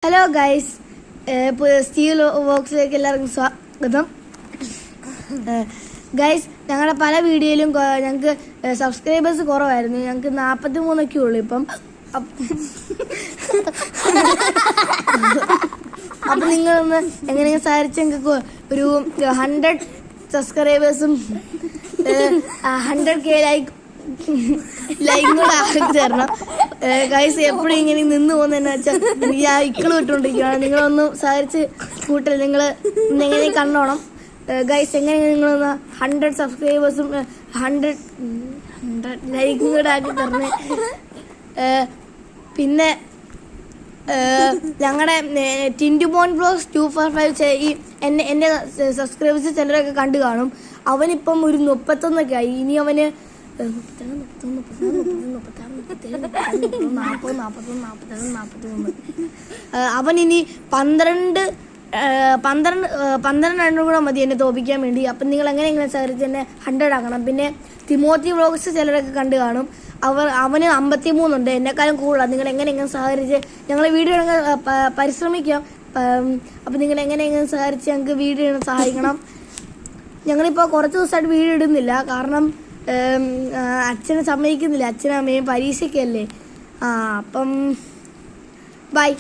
Hello guys, steel വോക്സിലേക്ക് എല്ലാവർക്കും സ്വാഗതം. Guys, ഞങ്ങളുടെ പല വീഡിയോയിലും ഞങ്ങൾക്ക് സബ്സ്ക്രൈബേഴ്സ് കുറവായിരുന്നു. ഞങ്ങൾക്ക് 43 ഉള്ളൂ ഇപ്പം. അപ്പം നിങ്ങളൊന്ന് എങ്ങനെയെങ്കിലും സഹായിച്ച് ഞങ്ങൾക്ക് ഒരു 100 സബ്സ്ക്രൈബേഴ്സും 100K ലൈക്കും കൂടെ ആക്കി തരണം ഗൈസ്. എപ്പോഴും ഇങ്ങനെ നിന്ന് പോകുന്നതെന്ന് വെച്ചാൽ എനിക്ക് ആ ഇക്കള് വിട്ടുകൊണ്ടിരിക്കുകയാണ്. നിങ്ങളൊന്ന് സഹകരിച്ച് കൂട്ടില്ല, നിങ്ങൾ എങ്ങനെ കണ്ടോണം ഗൈസ്. എങ്ങനെയാണ് നിങ്ങളൊന്ന് 100 സബ്സ്ക്രൈബേഴ്സും 100 ലൈക്കും കൂടെ ആക്കി തരണേ. പിന്നെ ഞങ്ങളുടെ ടിൻറ്റുമോൻ ബ്ലോഗ്സ് 245 ഈ എൻ്റെ സബ്സ്ക്രൈബേഴ്സ് ചിലരൊക്കെ കണ്ടു കാണും. അവനിപ്പം ഒരു 31 ആയി. ഇനി അവന് 40 അവനിനി 12 എണ്ണം കൂടെ മതി എന്നെ തോപ്പിക്കാൻ വേണ്ടി. അപ്പം നിങ്ങൾ എങ്ങനെയെങ്കിലും സഹകരിച്ച് എന്നെ 100 ആക്കണം. പിന്നെ തിമോത്തി വ്ളോഗ്സ് ചിലരൊക്കെ കണ്ടു കാണും. അവന് 53 ഉണ്ട്, എന്നെക്കാളും കൂടുതലാണ്. നിങ്ങൾ എങ്ങനെയെങ്കിലും സഹകരിച്ച് ഞങ്ങളെ വീഡിയോ പരിശ്രമിക്കാം. അപ്പം നിങ്ങൾ എങ്ങനെയെങ്കിലും സഹകരിച്ച് ഞങ്ങൾക്ക് വീഡിയോ സഹായിക്കണം. ഞങ്ങളിപ്പോൾ കുറച്ച് ദിവസമായിട്ട് വീഡിയോ ഇടുന്നില്ല, കാരണം അച്ഛനെ സമ്മതിക്കുന്നില്ല. അച്ഛനും അമ്മയും പരീക്ഷയ്ക്കല്ലേ. അപ്പം ബൈ.